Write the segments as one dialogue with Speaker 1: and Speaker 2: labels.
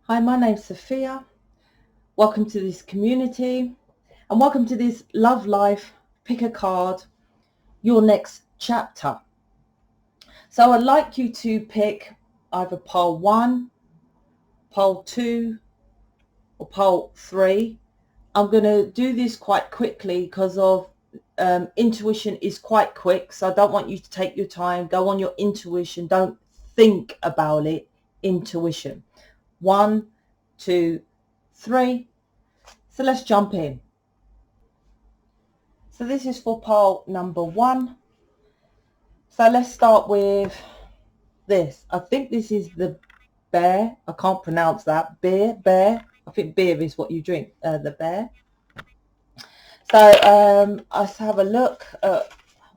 Speaker 1: Hi, my name's Sophia. Welcome to this community and welcome to this Love Life Pick a Card, Your Next Chapter. So I'd like you to pick either pile 1, pile 2 or pile 3. I'm going to do this quite quickly because of intuition is quite quick, so I don't want you to take your time. Go on your intuition. Don't think about it. Intuition. 1, 2, 3. So let's jump in. So this is for pile number 1. So let's start with this. I think this is the bear. I can't pronounce that. Bear. I think beer is what you drink. The bear. So let's have a look at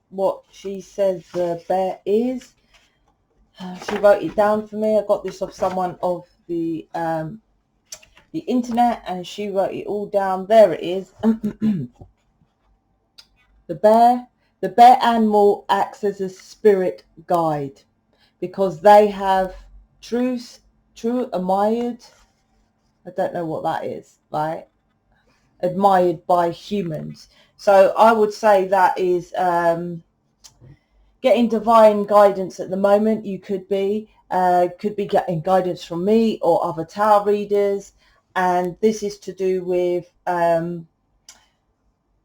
Speaker 1: what she says the bear is. She wrote it down for me. I got this off someone of the internet, and she wrote it all down. There it is. The bear animal acts as a spirit guide because they have true admired. I don't know what that is, right? Admired by humans. So I would say that is getting divine guidance at the moment. You could be getting guidance from me or other tarot readers, and this is to do with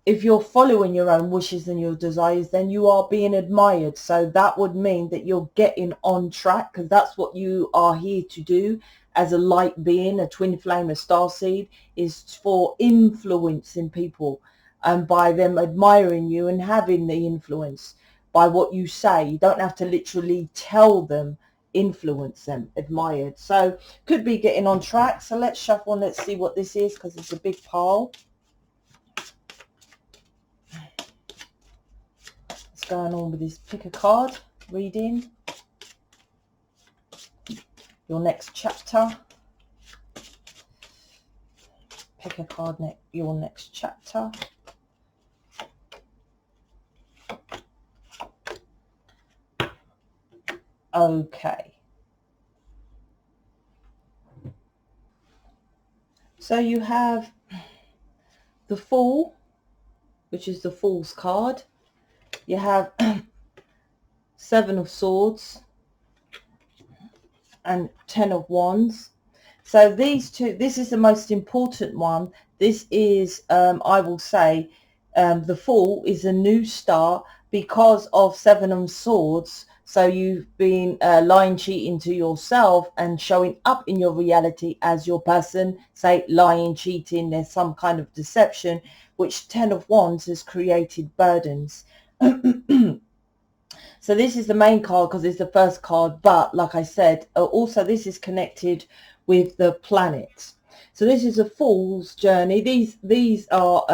Speaker 1: if you're following your own wishes and your desires, then you are being admired. So that would mean that you're getting on track, because that's what you are here to do as a light being, a twin flame, a starseed, is for influencing people, and by them admiring you and having the influence by what you say. You don't have to literally tell them, influence them, admired. So could be getting on track. So let's shuffle and let's see what this is, because it's a big pile. Going on with this pick a card reading, your next chapter. Pick a card, your next chapter. Okay, so you have the Fool, which is the Fool's card. You have 7 of Swords and 10 of Wands. So these two, this is the most important one. This is, I will say, the Fool is a new start because of 7 of Swords. So you've been lying, cheating to yourself and showing up in your reality as your person, say lying, cheating, there's some kind of deception, which 10 of Wands has created burdens. So this is the main card because it's the first card, but like I said, also this is connected with the planets. So this is a Fool's journey. These are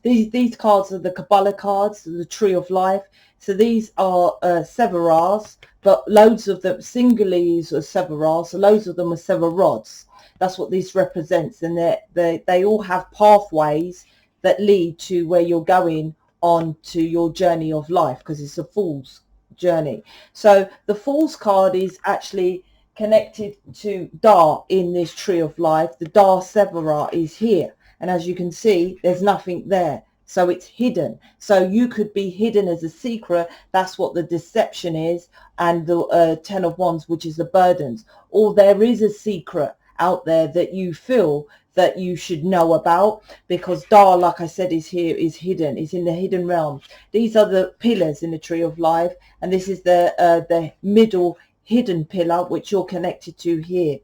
Speaker 1: these cards are the Kabbalah cards, the Tree of Life. So these are Severars, but loads of them singly is Severars, so loads of them are Severods. That's what this represents, and they all have pathways that lead to where you're going on to your journey of life, because it's a Fool's journey. So the Fool's card is actually connected to Da in this Tree of Life. The Da Severar is here, and as you can see, there's nothing there, so it's hidden. So you could be hidden as a secret. That's what the deception is, and the 10 of Wands, which is the burdens. Or there is a secret out there that you feel that you should know about, because Da, like I said, is here, is hidden, is in the hidden realm. These are the pillars in the Tree of Life, and this is the middle hidden pillar, which you're connected to here.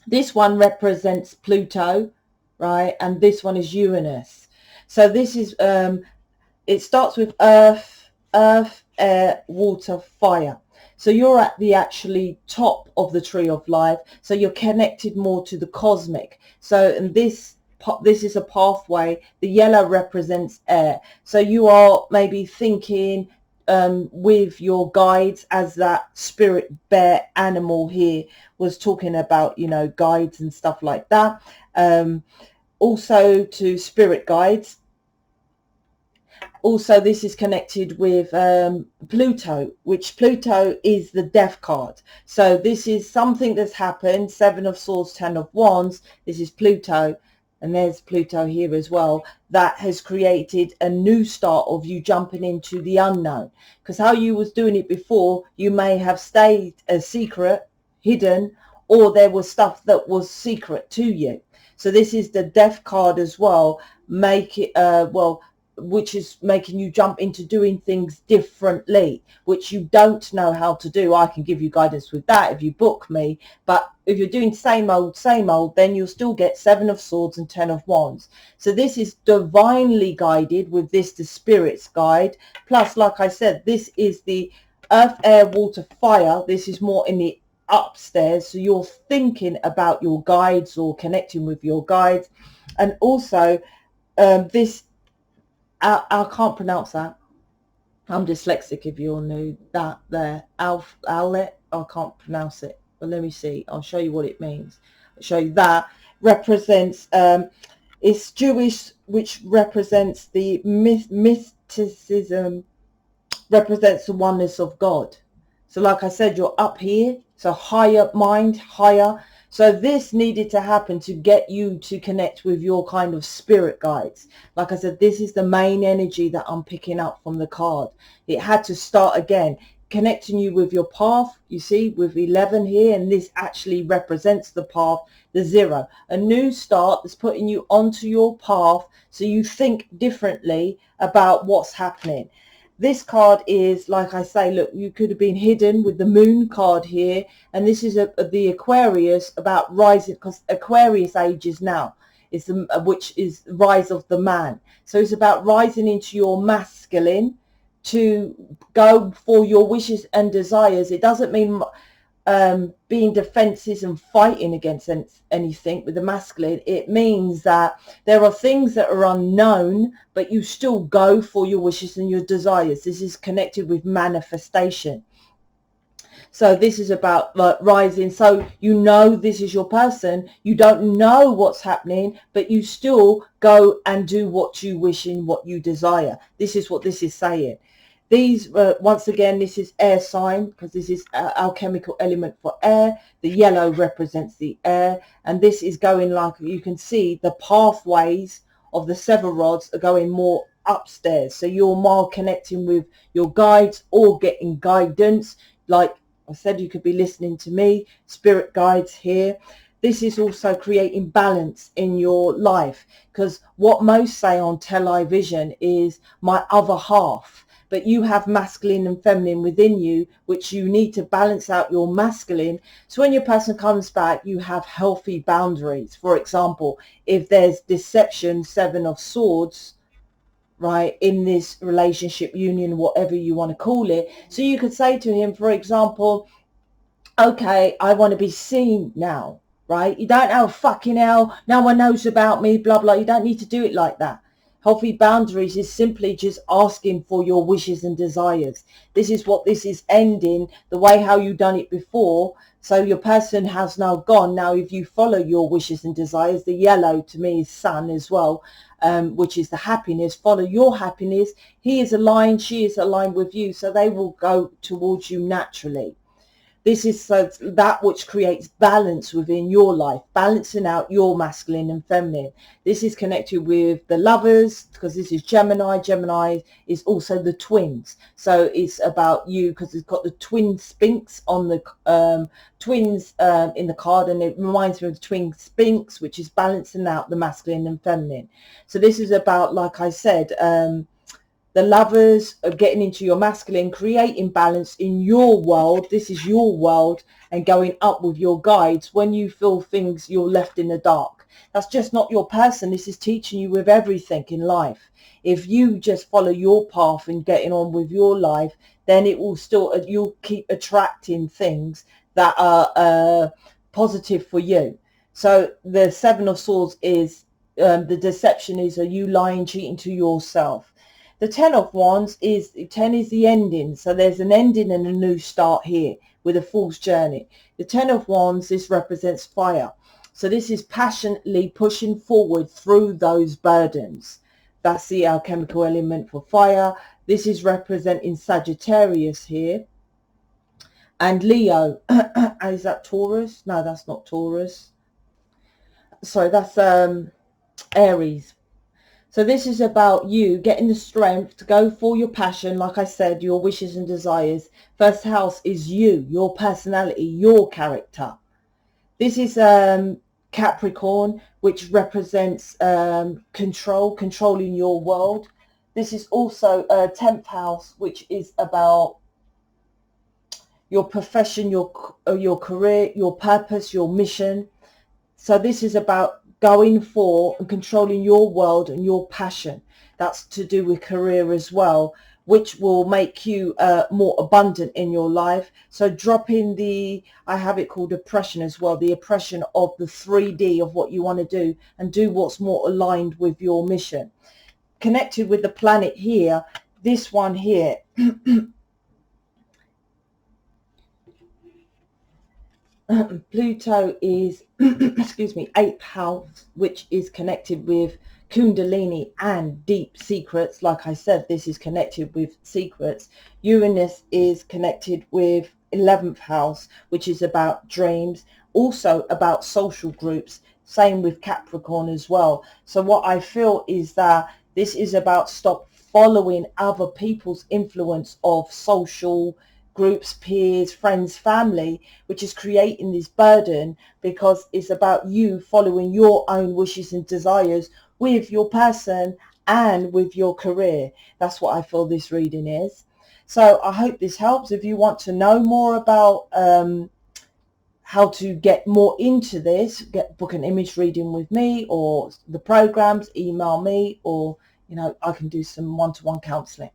Speaker 1: This one represents Pluto, right? And this one is Uranus. So this is it starts with earth, air, water, fire. So you're at the actually top of the Tree of Life. So you're connected more to the cosmic. So and this is a pathway. The yellow represents air. So you are maybe thinking with your guides, as that spirit bear animal here was talking about, you know, guides and stuff like that. Also to spirit guides. Also, this is connected with Pluto, which Pluto is the death card. So this is something that's happened. 7 of Swords, 10 of Wands. This is Pluto. And there's Pluto here as well. That has created a new start of you jumping into the unknown. Because how you was doing it before, you may have stayed a secret, hidden, or there was stuff that was secret to you. So this is the death card as well. Make it, which is making you jump into doing things differently, which you don't know how to do. I can give you guidance with that if you book me, but if you're doing same old, then you'll still get 7 of Swords and 10 of Wands. So this is divinely guided with this, the Spirit's guide. Plus, like I said, this is the earth, air, water, fire. This is more in the upstairs. So you're thinking about your guides or connecting with your guides. And also this, I can't pronounce that. I'm dyslexic if you all knew that there. Outlet, I can't pronounce it. But let me see. I'll show you what it means. I'll show you that. Represents, it's Jewish, which represents the mysticism, represents the oneness of God. So like I said, you're up here. So higher mind, higher. So this needed to happen to get you to connect with your kind of spirit guides. Like I said, this is the main energy that I'm picking up from the card. It had to start again, connecting you with your path. You see, with 11 here, and this actually represents the path, the 0. A new start that's putting you onto your path so you think differently about what's happening. This card is, like I say, look, you could have been hidden with the moon card here. And this is the Aquarius, about rising, because Aquarius age is now, is the, which is rise of the man. So it's about rising into your masculine to go for your wishes and desires. It doesn't mean being defensive and fighting against anything with the masculine. It means that there are things that are unknown, but you still go for your wishes and your desires. This is connected with manifestation. So this is about like rising. So you know this is your person. You don't know what's happening, but you still go and do what you wish and what you desire. This is what this is saying. These, once again, this is air sign, because this is our chemical element for air. The yellow represents the air. And this is going, like you can see, the pathways of the 7 rods are going more upstairs. So you're more connecting with your guides or getting guidance. Like I said, you could be listening to me, spirit guides here. This is also creating balance in your life, because what most say on television is my other half. But you have masculine and feminine within you, which you need to balance out your masculine. So when your person comes back, you have healthy boundaries. For example, if there's deception, 7 of Swords, right, in this relationship, union, whatever you want to call it. So you could say to him, for example, okay, I want to be seen now, right? You don't, oh, fucking hell, no one knows about me, blah, blah. You don't need to do it like that. Healthy boundaries is simply just asking for your wishes and desires. This is what this is ending, the way how you done it before. So your person has now gone. Now, if you follow your wishes and desires, the yellow to me is sun as well, which is the happiness. Follow your happiness. He is aligned, she is aligned with you. So they will go towards you naturally. This is so that which creates balance within your life, balancing out your masculine and feminine. This is connected with the Lovers, because this is Gemini. Gemini is also the twins. So it's about you, because it's got the twin sphinx on the twins in the card, and it reminds me of the twin sphinx, which is balancing out the masculine and feminine. So this is about, like I said, the Lovers are getting into your masculine, creating balance in your world. This is your world, and going up with your guides when you feel things you're left in the dark. That's just not your person. This is teaching you with everything in life. If you just follow your path and getting on with your life, then it will still, you'll keep attracting things that are positive for you. So the 7 of Swords is, the deception is, are you lying, cheating to yourself? The 10 of Wands is, 10 is the ending. So there's an ending and a new start here with a Fool's Journey. The 10 of Wands, this represents fire. So this is passionately pushing forward through those burdens, That's the alchemical element for fire. This is representing Sagittarius here. And Leo. Is that Taurus? No, that's not Taurus. Sorry, that's Aries. So this is about you getting the strength to go for your passion, like I said, your wishes and desires. First house is you, your personality, your character. This is Capricorn, which represents controlling your world. This is also 10th house, which is about your profession, your career, your purpose, your mission. So this is about going for and controlling your world and your passion. That's to do with career as well, which will make you more abundant in your life. So drop in I have it called oppression as well, the oppression of the 3D of what you want to do, and do what's more aligned with your mission. Connected with the planet here, this one here, Pluto is, excuse me, 8th house, which is connected with Kundalini and deep secrets. Like I said, this is connected with secrets. Uranus is connected with 11th house, which is about dreams, also about social groups. Same with Capricorn as well. So what I feel is that this is about stop following other people's influence of social groups, peers, friends, family, which is creating this burden, because it's about you following your own wishes and desires with your person and with your career. That's what I feel this reading is. So I hope this helps. If you want to know more about how to get more into this, book an image reading with me or the programs, email me, or I can do some one-to-one counseling.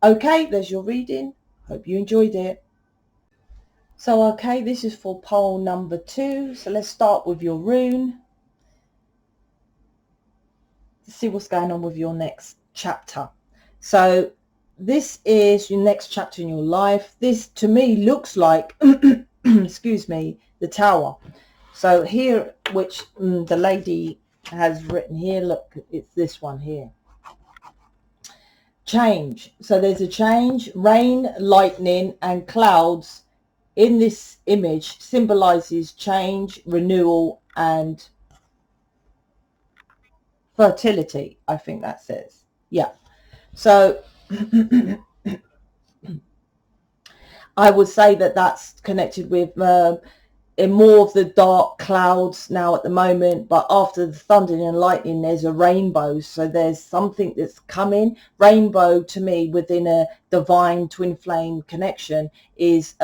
Speaker 1: Okay, there's your reading. Hope you enjoyed it. So, okay, this is for poll number 2. So let's start with your rune. To see what's going on with your next chapter. So this is your next chapter in your life. This to me looks like, excuse me, the Tower. So here, which the lady has written here, look, it's this one here. Change. So there's a change. Rain, lightning and clouds in this image symbolizes change, renewal and fertility. I think that says. Yeah. So I would say that that's connected with in more of the dark clouds now at the moment, but after the thunder and lightning there's a rainbow, so there's something that's coming. Rainbow to me within a divine twin flame connection is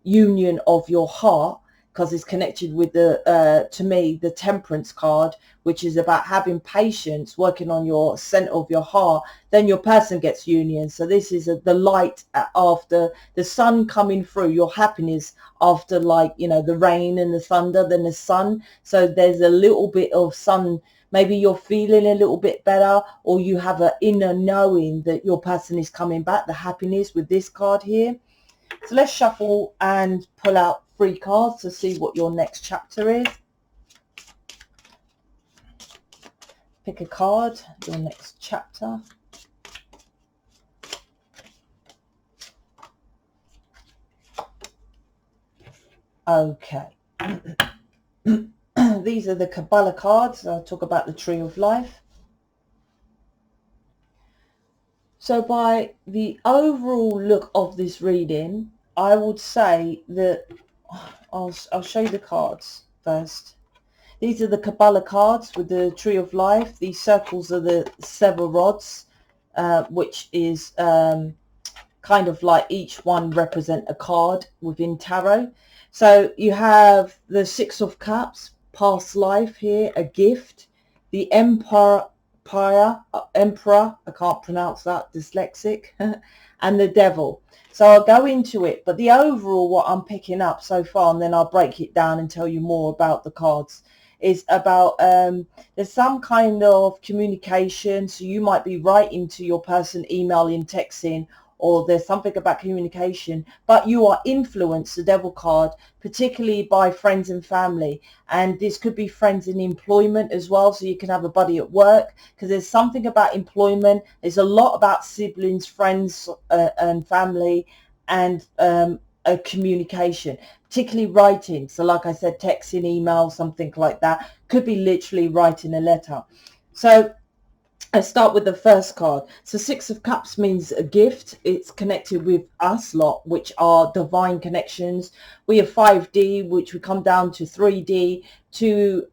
Speaker 1: union of your heart, because it's connected with the to me the Temperance card, which is about having patience, working on your center of your heart. Then your person gets union. So this is the light after the sun coming through, your happiness after, like, the rain and the thunder, then the sun. So there's a little bit of sun. Maybe you're feeling a little bit better, or you have an inner knowing that your person is coming back, the happiness with this card here. So let's shuffle and pull out 3 cards to see what your next chapter is. Pick a card, your next chapter. Okay. These are the Kabbalah cards. I'll talk about the Tree of Life. So by the overall look of this reading, I would say that I'll show you the cards first. These are the Kabbalah cards with the Tree of Life. These circles are the 7 rods, which is kind of like each one represent a card within tarot. So you have the 6 of Cups, past life here, a gift, the Emperor, I can't pronounce that, dyslexic, and the Devil. So I'll go into it, but the overall what I'm picking up so far, and then I'll break it down and tell you more about the cards, is about there's some kind of communication. So you might be writing to your person, emailing, texting, or there's something about communication, but you are influenced, the devil card, particularly by friends and family. And this could be friends in employment as well, so you can have a buddy at work, because there's something about employment. There's a lot about siblings, friends, and family, and a communication, particularly writing. So like I said, texting, email, something like that. Could be literally writing a letter. So I start with the first card. So Six of Cups means a gift. It's connected with us lot, which are divine connections. We are 5D, which we come down to 3D to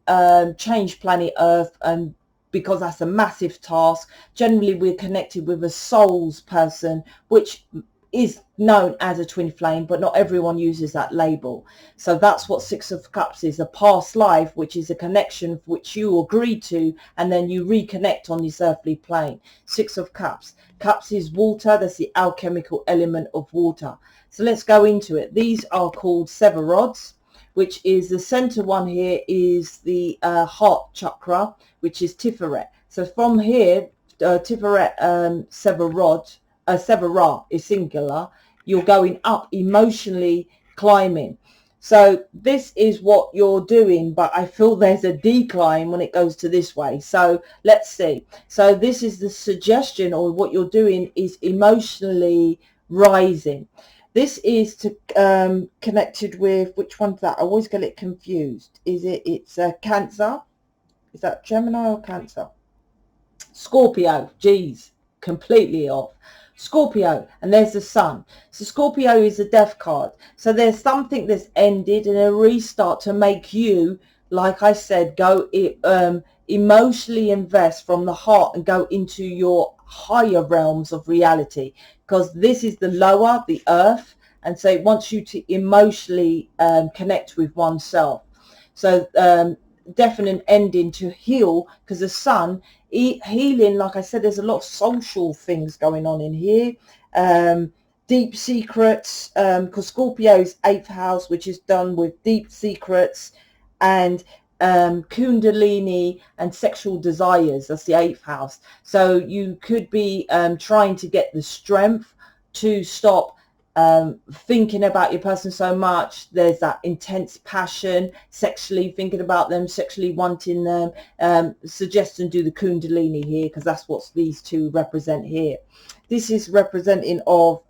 Speaker 1: change planet Earth, and because that's a massive task. Generally, we're connected with a souls person, which is known as a twin flame, but not everyone uses that label. So that's what Six of Cups is, a past life, which is a connection which you agreed to, and then you reconnect on this earthly plane. Six of Cups. Cups is water. That's the alchemical element of water. So let's go into it. These are called sever rods, which is the center one here is the heart chakra, which is Tiferet. So from here, Tiferet sever rod, Severa is singular. You're going up, emotionally climbing. So this is what you're doing, but I feel there's a decline when it goes to this way. So let's see. So this is the suggestion, or what you're doing is emotionally rising. This is to connected with, which one's that? I always get it confused. It's Cancer? Is that Gemini or Cancer? Scorpio. Geez, completely off. Scorpio, and there's the sun. So Scorpio is a death card. So there's something that's ended and a restart to make you, like I said, go emotionally invest from the heart and go into your higher realms of reality, because this is the lower, the earth, and so it wants you to emotionally connect with oneself. So definite ending to heal, because the sun healing, like I said, there's a lot of social things going on in here, deep secrets, because Scorpio's 8th house, which is done with deep secrets and kundalini and sexual desires. That's the 8th house. So you could be trying to get the strength to stop thinking about your person so much. There's that intense passion, sexually thinking about them, sexually wanting them. Suggest and do the kundalini here, because that's what these two represent here. This is representing of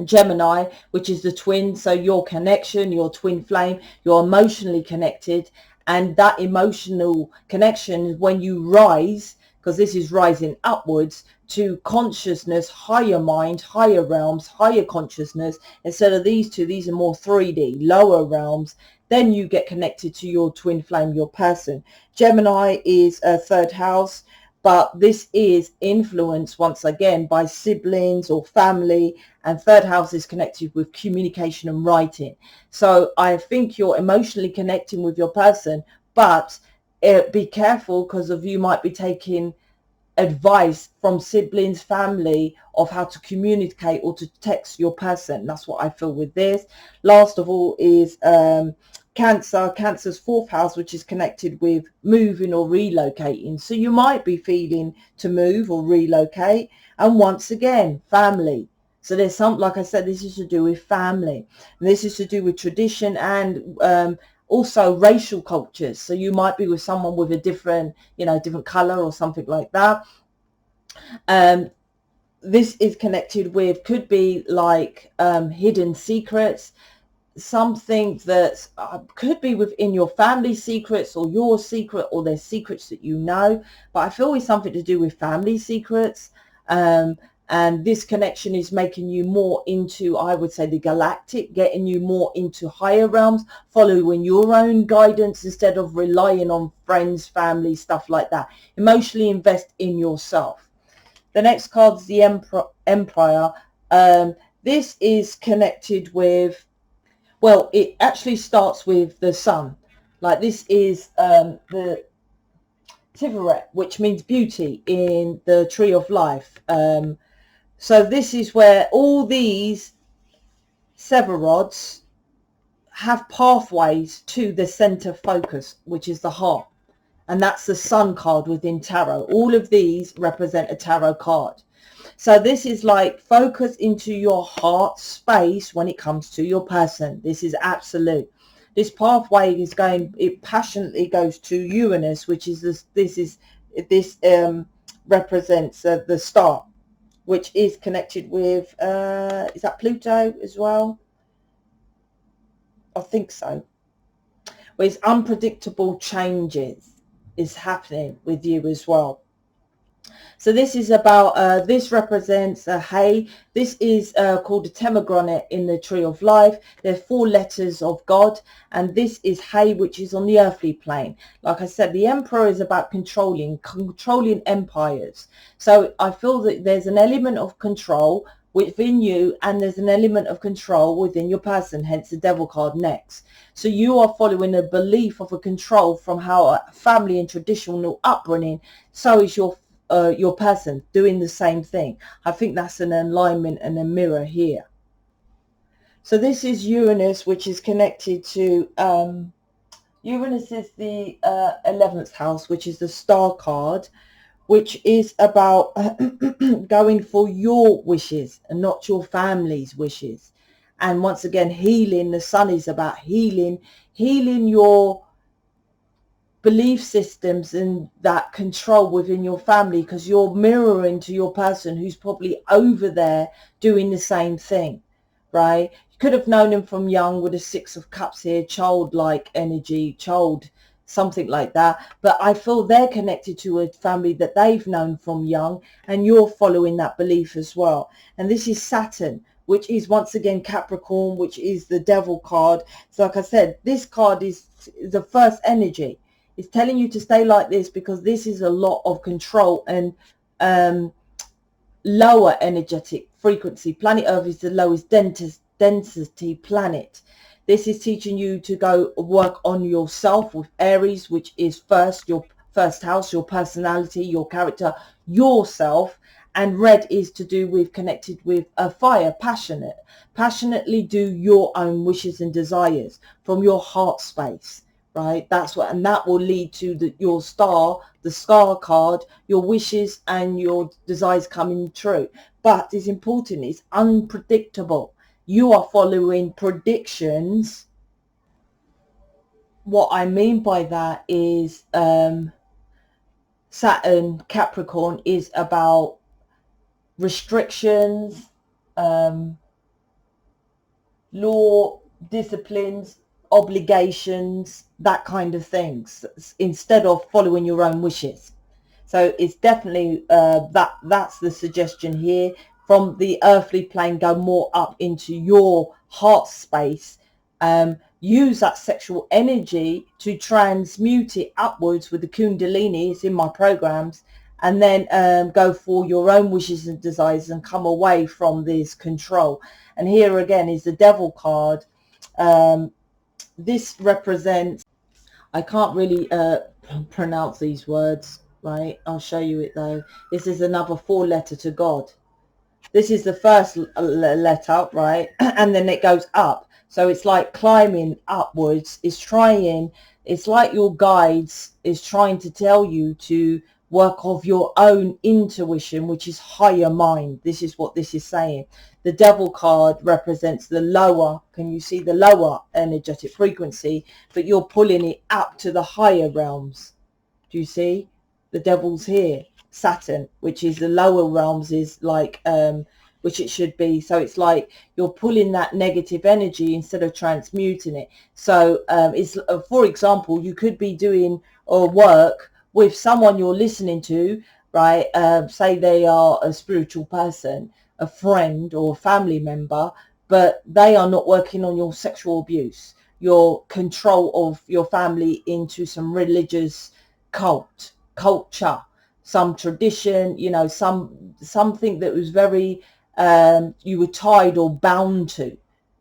Speaker 1: Gemini, which is the twin. So your connection, your twin flame, you're emotionally connected, and that emotional connection, when you rise, because this is rising upwards to consciousness, higher mind, higher realms, higher consciousness. Instead of these two, these are more 3D, lower realms. Then you get connected to your twin flame, your person. Gemini is a 3rd house, but this is influenced once again by siblings or family, and 3rd house is connected with communication and writing. So I think you're emotionally connecting with your person, but be careful, because of you might be taking advice from siblings, family, of how to communicate or to text your person. That's what I feel with this. Last of all is Cancer. Cancer's 4th house, which is connected with moving or relocating. So you might be feeling to move or relocate. And once again, family. So there's some, like I said, this is to do with family, and this is to do with tradition and also racial cultures. So you might be with someone with a different, different color or something like that. This is connected with, could be like hidden secrets, something that could be within your family secrets or your secret, or there's secrets that you know, but I feel it's something to do with family secrets. And this connection is making you more into, I would say, the galactic, getting you more into higher realms, following your own guidance instead of relying on friends, family, stuff like that. Emotionally invest in yourself. The next card is the Empire. This is connected with, well, it actually starts with the sun. Like this is the Tiferet, which means beauty in the tree of life. So this is where all these sever rods have pathways to the center focus, which is the heart. And that's the sun card within tarot. All of these represent a tarot card. So this is like focus into your heart space when it comes to your person. This is absolute. This pathway is going, it passionately goes to Uranus, which is this represents the star, which is connected with is that Pluto as well? I think so. Well, it's unpredictable changes is happening with you as well. So this is about, this represents a hay. This is called a temogranet in the tree of life. There are 4 letters of God, and this is hay, which is on the earthly plane. Like I said, the emperor is about controlling empires. So I feel that there's an element of control within you, and there's an element of control within your person, hence the devil card next. So you are following a belief of a control from how a family and traditional upbringing. So is your person doing the same thing. I think that's an alignment and a mirror here. So this is Uranus, which is connected to Uranus is the 11th house, which is the star card, which is about going for your wishes and not your family's wishes. And once again, healing. The sun is about healing your belief systems and that control within your family, because you're mirroring to your person who's probably over there doing the same thing, right? You could have known him from young with a 6 of Cups here, childlike energy, something like that. But I feel they're connected to a family that they've known from young, and you're following that belief as well. And this is Saturn, which is once again Capricorn, which is the devil card. So like I said, this card is the first energy. It's telling you to stay like this, because this is a lot of control and lower energetic frequency. Planet Earth is the lowest density planet. This is teaching you to go work on yourself with Aries, which is your first house, your personality, your character, yourself. And red is to do with connected with a fire, passionately do your own wishes and desires from your heart space. Right, that's what, and that will lead to your star, the star card, your wishes and your desires coming true. But it's important, it's unpredictable. You are following predictions. What I mean by that is Saturn Capricorn is about restrictions, law, disciplines, obligations, that kind of things, instead of following your own wishes. So it's definitely that's the suggestion here. From the earthly plane, go more up into your heart space. Use that sexual energy to transmute it upwards with the Kundalini. It's in my programs. And then go for your own wishes and desires and come away from this control. And here again is the devil card. This represents, I can't really pronounce these words, right? I'll show you it though. This is another 4 letter to God. This is the first letter, right? And then it goes up. So it's like climbing upwards. It's like your guides is trying to tell you to work off your own intuition, which is higher mind. This is what this is saying. The devil card represents the lower, can you see the lower energetic frequency, but you're pulling it up to the higher realms. Do you see? The devil's here. Saturn, which is the lower realms, is like which it should be. So it's like you're pulling that negative energy instead of transmuting it. So it's for example, you could be doing work with someone you're listening to, right? Say they are a spiritual person, a friend or a family member, but they are not working on your sexual abuse, your control of your family into some religious culture, some tradition, you know, something that was very you were tied or bound to,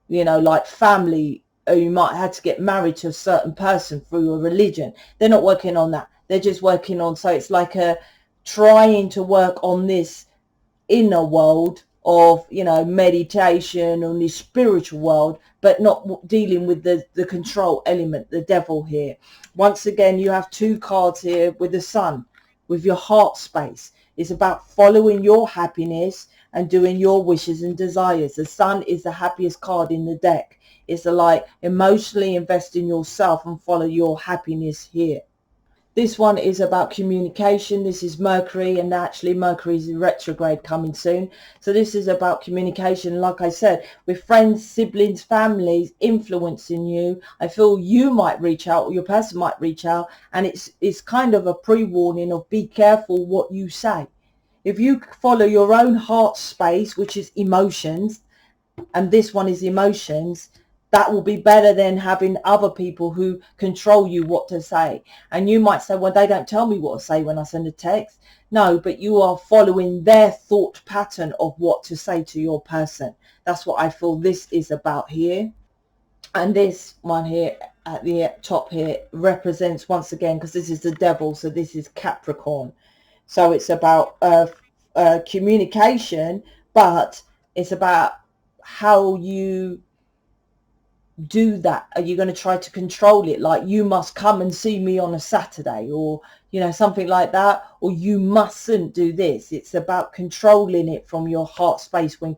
Speaker 1: you know, like family, or you might have to get married to a certain person through a religion. They're not working on that. They're just working on, so it's like a trying to work on this inner world of, you know, meditation, on this spiritual world, but not dealing with the control element, the devil here. Once again, you have 2 cards here with the sun, with your heart space. It's about following your happiness and doing your wishes and desires. The Sun is the happiest card in the deck. It's like emotionally invest in yourself and follow your happiness here. This one is about communication. This is Mercury, and actually Mercury is in retrograde coming soon. So this is about communication, like I said, with friends, siblings, families influencing you. I feel you might reach out, or your person might reach out, and it's kind of a pre-warning of be careful what you say. If you follow your own heart space, which is emotions, and this one is emotions, that will be better than having other people who control you what to say. And you might say, well, they don't tell me what to say when I send a text. No, but you are following their thought pattern of what to say to your person. That's what I feel this is about here. And this one here at the top here represents, once again, because this is the devil, so this is Capricorn. So it's about communication, but it's about how you do that. Are you going to try to control it, like you must come and see me on a Saturday, or something like that, or you mustn't do this? It's about controlling it from your heart space when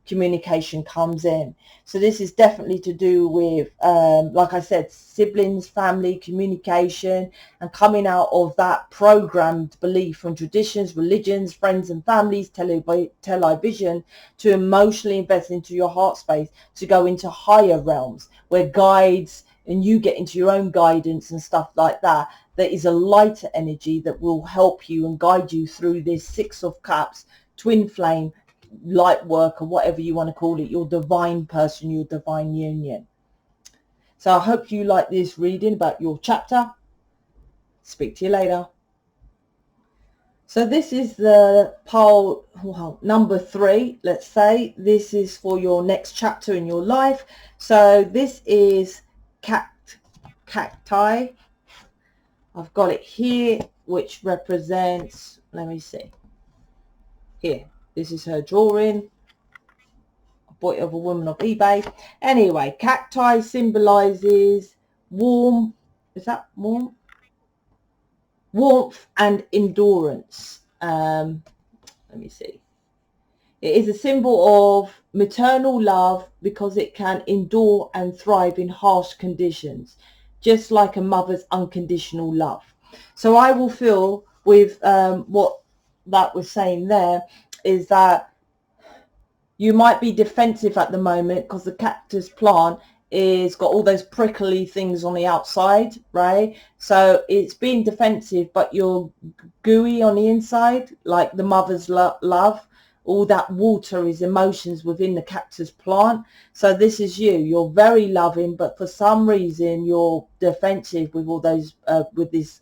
Speaker 1: communication comes in. So this is definitely to do with like I said, siblings, family, communication, and coming out of that programmed belief from traditions, religions, friends and families, television, to emotionally invest into your heart space, to go into higher realms where guides and you get into your own guidance and stuff like that. There is a lighter energy that will help you and guide you through this Six of Cups, twin flame, light work, or whatever you want to call it, your divine person, your divine union. So I hope you like this reading about your chapter. Speak to you later. So this is the pile, well, number 3, let's say. This is for your next chapter in your life. So this is cacti. I've got it here, which represents, let me see here, this is her drawing, a boy of a woman of eBay. Anyway, cacti symbolizes warm, is that warm? Warmth and endurance. Let me see. It is a symbol of maternal love because it can endure and thrive in harsh conditions, just like a mother's unconditional love. So I will feel with what that was saying there is that you might be defensive at the moment because the cactus plant is got all those prickly things on the outside, right? So it's being defensive, but you're gooey on the inside, like the mother's love. All that water is emotions within the cactus plant. So this is you're very loving, but for some reason you're defensive with all those with this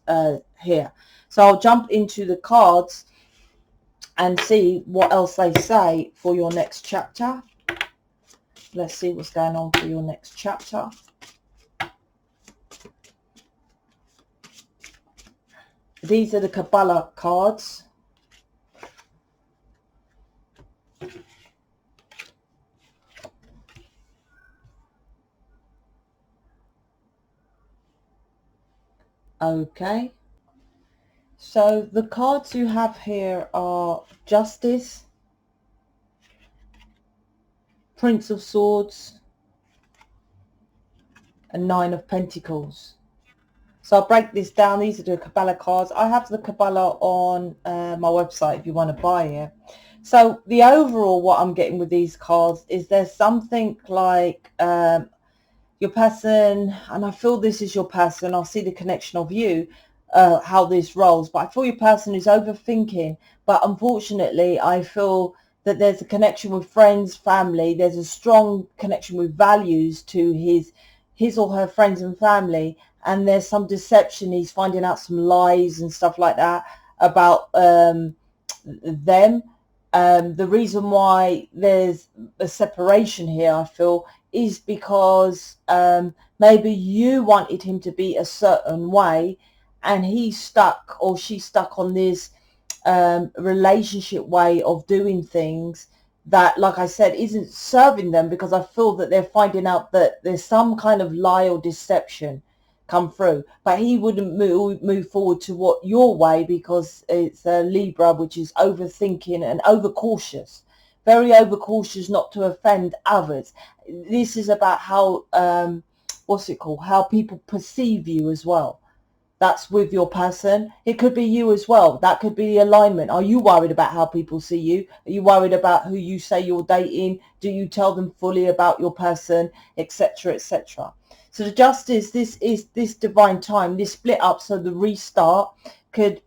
Speaker 1: here. So I'll jump into the cards and see what else they say for your next chapter. Let's see what's going on for your next chapter. These are the Kabbalah cards. Okay. So the cards you have here are Justice, Prince of Swords, and Nine of Pentacles. So I'll break this down. These are the Kabbalah cards. I have the Kabbalah on my website if you want to buy it. So the overall, what I'm getting with these cards is there's something like your person, and I feel this is your person. I'll see the connection of you, how this rolls. But I feel your person is overthinking. But unfortunately, I feel that there's a connection with friends, family. There's a strong connection with values to his or her friends and family. And there's some deception. He's finding out some lies and stuff like that about them. The reason why there's a separation here, I feel, is because maybe you wanted him to be a certain way and he's stuck or she's stuck on this relationship way of doing things that, like I said, isn't serving them, because I feel that they're finding out that there's some kind of lie or deception come through, but he wouldn't move forward to what your way, because it's a Libra, which is overthinking and overcautious, very overcautious, not to offend others. This is about how what's it called, how people perceive you as well. That's with your person. It could be you as well. That could be the alignment. Are you worried about how people see you? Are you worried about who you say you're dating? Do you tell them fully about your person, etc., etc.? So the justice, this is this divine time, this split up. So the restart could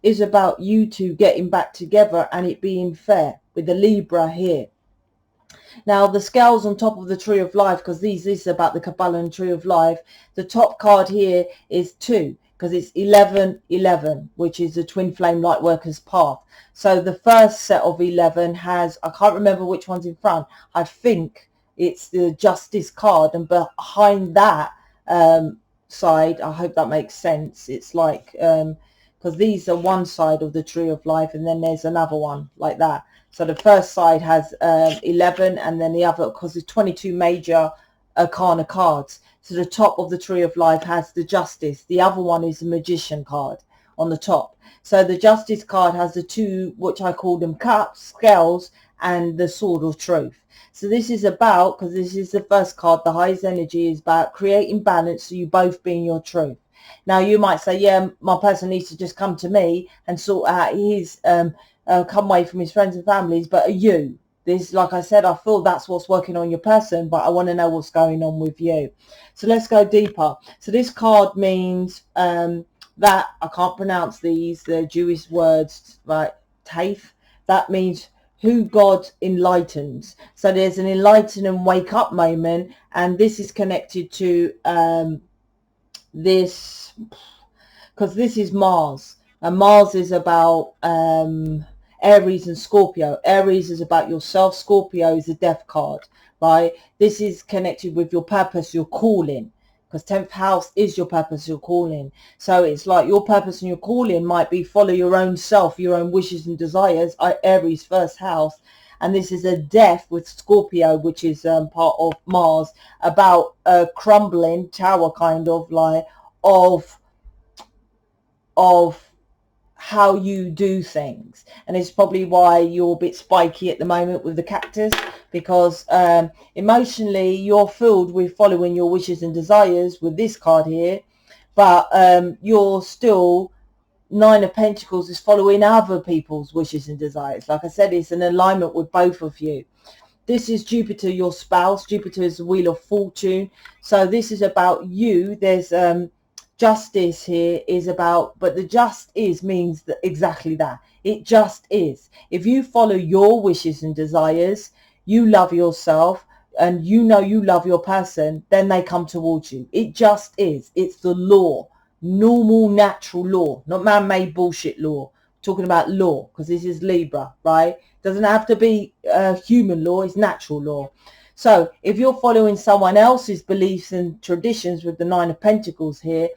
Speaker 1: is about you two getting back together and it being fair, with the Libra here. Now the scales on top of the tree of life, because this is about the Kabbalah and tree of life, the top card here is 2, because it's 1111, which is the twin flame light workers path. So the first set of 11 has, I can't remember which one's in front, I think it's the justice card, and behind that side, I hope that makes sense, it's like because these are one side of the tree of life, and then there's another one like that. So the first side has 11, and then the other, because there's 22 major arcana cards. So the top of the tree of life has the justice. The other one is the magician card on the top. So the justice card has the 2, which I call them cups, scales, and the sword of truth. So this is about, because this is the first card, the highest energy is about creating balance, so you both being your truth. Now you might say, yeah, my person needs to just come to me and sort out his come away from his friends and families, but are you? This, like I said, I feel that's what's working on your person, but I want to know what's going on with you. So let's go deeper. So this card means that, I can't pronounce these, they're Jewish words, right? Taif. That means who God enlightens. So there's an enlighten and wake up moment, and this is connected to this, because this is Mars, and Mars is about Aries and Scorpio. Aries is about yourself. Scorpio is a death card, right? This is connected with your purpose, your calling, because 10th house is your purpose, your calling. So it's like your purpose and your calling might be follow your own self, your own wishes and desires, Aries first house. And this is a death with Scorpio, which is part of Mars, about a crumbling tower, kind of like of how you do things. And it's probably why you're a bit spiky at the moment with the cactus, because emotionally you're filled with following your wishes and desires with this card here, but you're still, 9 of Pentacles is following other people's wishes and desires. Like I said, it's an alignment with both of you. This is Jupiter, your spouse. Jupiter is the wheel of fortune. So this is about you. There's justice here is about, but the just is means that exactly that. It just is. If you follow your wishes and desires, you love yourself, and you know you love your person, then they come towards you. It just is. It's the law. Normal, natural law, not man-made bullshit law. Talking about law, because this is Libra, right? Doesn't have to be human law, it's natural law. So if you're following someone else's beliefs and traditions with the 9 of Pentacles here,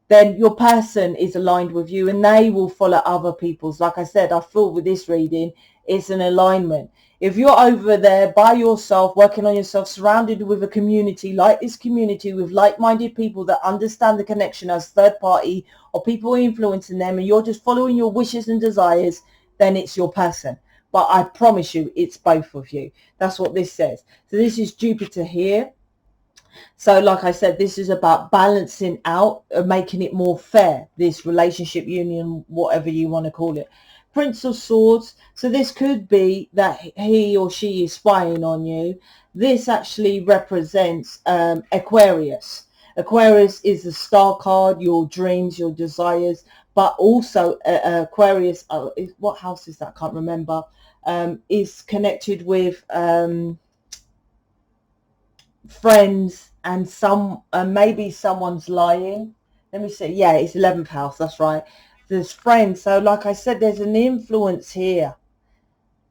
Speaker 1: then your person is aligned with you, and they will follow other people's. Like I said, I feel with this reading, it's an alignment. If you're over there by yourself, working on yourself, surrounded with a community like this community with like-minded people that understand the connection as third party, or people influencing them, and you're just following your wishes and desires, then it's your person. But I promise you, it's both of you. That's what this says. So this is Jupiter here. So like I said, this is about balancing out, making it more fair, this relationship, union, whatever you want to call it. Prince of Swords. So this could be that he or she is spying on you. This actually represents Aquarius. Aquarius is the star card, your dreams, your desires, but also Aquarius, what house is that? I can't remember. Is connected with friends, and some maybe someone's lying. Let me see. Yeah, it's 11th house. That's right. There's friends. So like I said, there's an influence here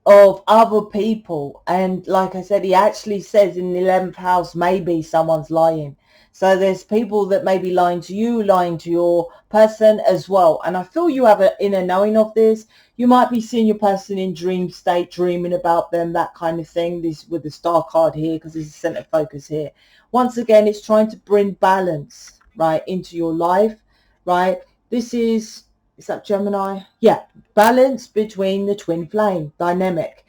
Speaker 1: of other people, and like I said, he actually says in the 11th house, maybe someone's lying. So there's people that may be lying to you, lying to your person as well. And I feel you have an inner knowing of this. You might be seeing your person in dream state, dreaming about them, that kind of thing. This with the star card here, because there's a center focus here. Once again, it's trying to bring balance, right, into your life, right? This is that Gemini? Yeah, balance between the twin flame dynamic.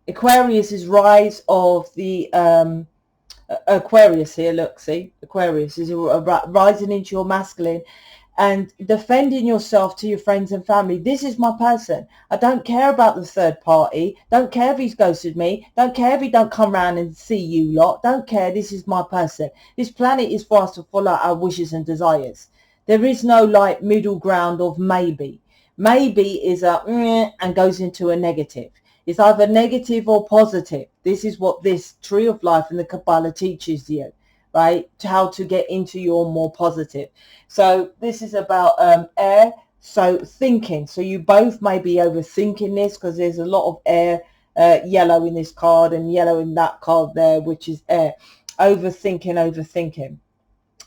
Speaker 1: Aquarius is rise of the Aquarius here, look, see, Aquarius is rising into your masculine and defending yourself to your friends and family. This is my person. I don't care about the third party. Don't care if he's ghosted me. Don't care if he don't come round and see you lot. Don't care. This is my person. This planet is for us to follow our wishes and desires. There is no like middle ground of maybe. Maybe is a and goes into a negative. It's either negative or positive. This is what this tree of life in the Kabbalah teaches you, right? How to get into your more positive. So this is about air. So thinking. So you both may be overthinking this because there's a lot of air, yellow in this card and yellow in that card there, which is air. Overthinking.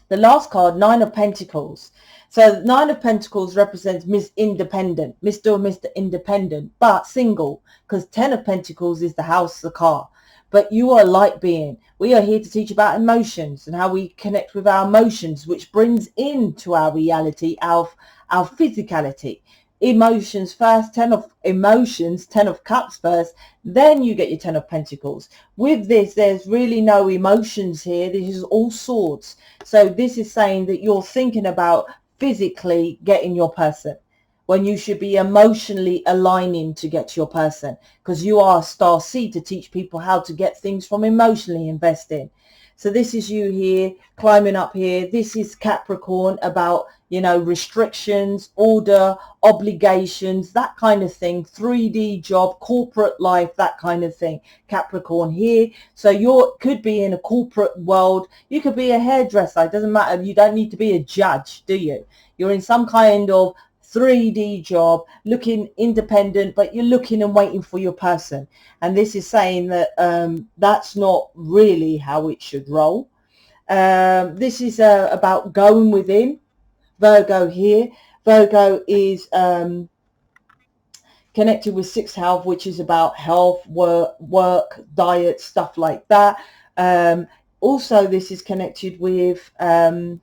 Speaker 1: The last card, Nine of Pentacles. So Nine of Pentacles represents Miss Independent, Mr. or Mr. Independent, but single, because 10 of Pentacles is the house, the car. But you are a light being. We are here to teach about emotions and how we connect with our emotions, which brings into our reality, our physicality. Emotions first, 10 of emotions, 10 of cups first, then you get your 10 of pentacles. With this, there's really no emotions here. This is all swords. So this is saying that you're thinking about physically getting your person when you should be emotionally aligning to get your person, because you are a star seed to teach people how to get things from emotionally investing. So this is you here climbing up here. This is Capricorn, about, you know, restrictions, order, obligations, that kind of thing. 3D job, corporate life, that kind of thing. Capricorn here. So you could be in a corporate world. You could be a hairdresser. It doesn't matter. You don't need to be a judge, do you? You're in some kind of 3D job, looking independent, but you're looking and waiting for your person. And this is saying that that's not really how it should roll. This is about going within. Virgo here. Virgo is connected with sixth house, which is about health, work, diet, stuff like that. Also, this is connected with that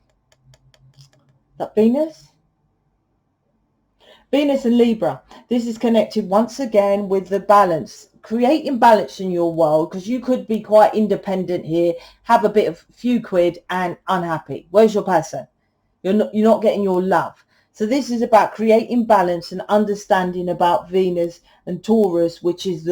Speaker 1: Venus and Libra. This is connected once again with the balance, creating balance in your world, because you could be quite independent here, have a bit of few quid and unhappy. Where's your person? You're not getting your love. So this is about creating balance and understanding about Venus and Taurus, which is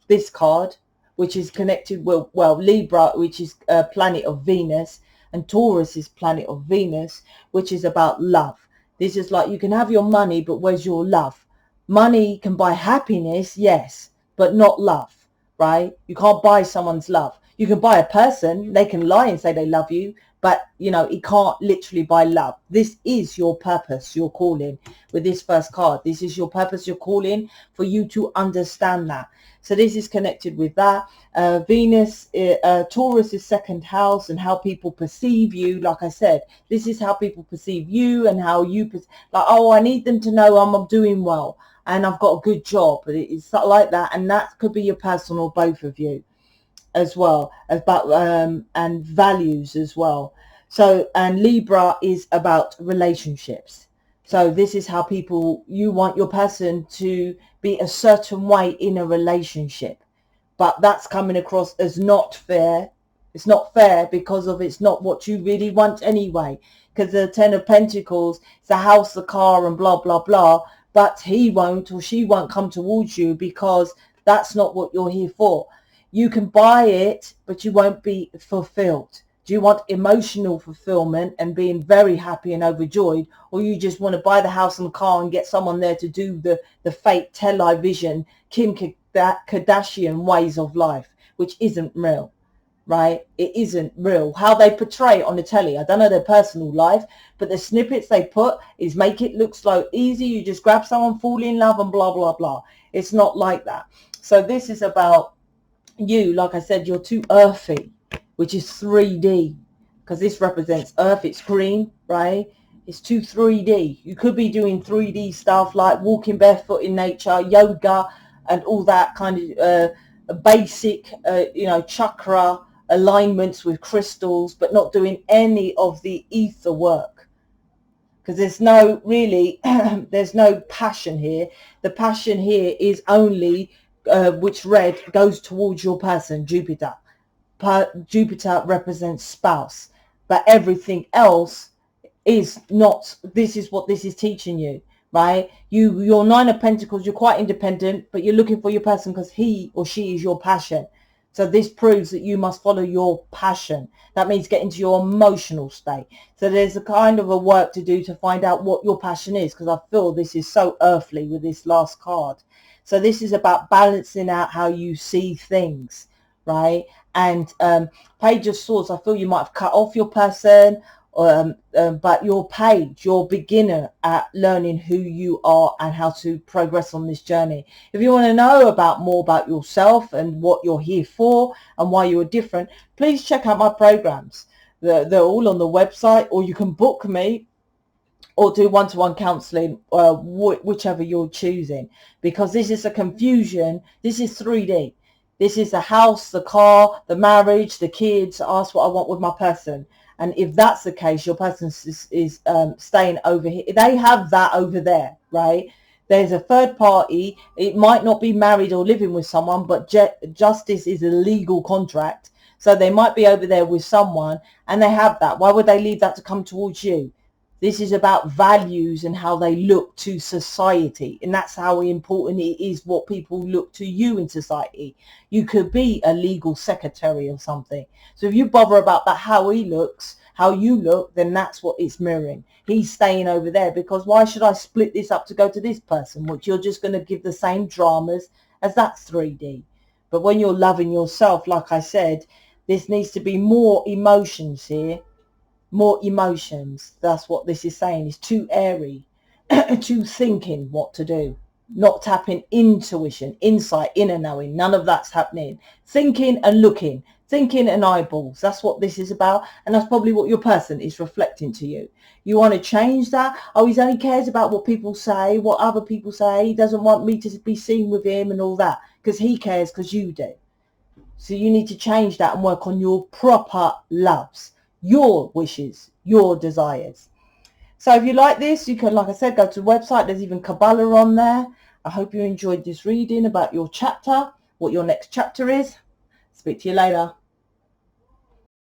Speaker 1: this card, which is connected with, well, Libra, which is a planet of Venus, and Taurus is planet of Venus, which is about love. This is like, you can have your money, but where's your love? Money can buy happiness, yes, but not love, right? You can't buy someone's love. You can buy a person. They can lie and say they love you, but, you know, it can't literally buy love. This is your purpose, your calling with this first card. This is your purpose, your calling, for you to understand that. So this is connected with that. Venus, Taurus is second house and how people perceive you. Like I said, this is how people perceive you and how you, like, oh, I need them to know I'm doing well and I've got a good job. It's like that. And that could be your personal, both of you as well, about and values as well. So, and Libra is about relationships. So this is how people, you want your person to be a certain way in a relationship, but that's coming across as not fair. It's not fair because of it's not what you really want anyway, because the 10 of Pentacles, it's the house, the car and blah, blah, blah, but he won't or she won't come towards you because that's not what you're here for. You can buy it, but you won't be fulfilled. Do you want emotional fulfillment and being very happy and overjoyed, or you just want to buy the house and the car and get someone there to do the fake television, Kim Kardashian ways of life, which isn't real, right? It isn't real. How they portray it on the telly, I don't know their personal life, but the snippets they put is make it look so easy. You just grab someone, fall in love and blah, blah, blah. It's not like that. So this is about you. Like I said, you're too earthy, which is 3D, because this represents earth. It's green, right? It's too 3D. You could be doing 3D stuff like walking barefoot in nature, yoga and all that kind of basic, you know, chakra alignments with crystals, but not doing any of the ether work, because there's no really there's no passion here. The passion here is only which red goes towards your person, Jupiter. Jupiter represents spouse, but everything else is not. This is what this is teaching you, right? Your Nine of Pentacles, you're quite independent, but you're looking for your person because he or she is your passion. So this proves that you must follow your passion. That means get into your emotional state. So there's a kind of a work to do to find out what your passion is, because I feel this is so earthly with this last card. So this is about balancing out how you see things, right? And Page of Swords, I feel you might have cut off your person, but your page, your beginner at learning who you are and how to progress on this journey. If you want to know about more about yourself and what you're here for and why you're different, please check out my programs. They're all on the website, or you can book me or do one-to-one counseling, whichever you're choosing, because this is a confusion. This is 3D. This is the house, the car, the marriage, the kids. Ask what I want with my person. And if that's the case, your person is staying over here. They have that over there, right? There's a third party. It might not be married or living with someone, but justice is a legal contract. So they might be over there with someone and they have that. Why would they leave that to come towards you? This is about values and how they look to society. And that's how important it is what people look to you in society. You could be a legal secretary or something. So if you bother about that, how he looks, how you look, then that's what it's mirroring. He's staying over there because why should I split this up to go to this person? Which you're just going to give the same dramas as that's 3D. But when you're loving yourself, like I said, this needs to be more emotions here. More emotions. That's what this is saying. It's too airy, too thinking what to do, not tapping intuition, insight, inner knowing. None of that's happening. Thinking and looking, thinking and eyeballs. That's what this is about, and that's probably what your person is reflecting to you. You want to change that. Oh, he only cares about what people say, what other people say. He doesn't want me to be seen with him and all that because he cares because you do. So you need to change that and work on your proper loves, your wishes, your desires. So if you like this, you can, like I said, go to the website. There's even Kabbalah on there. I hope you enjoyed this reading about your chapter, what your next chapter is. Speak to you later.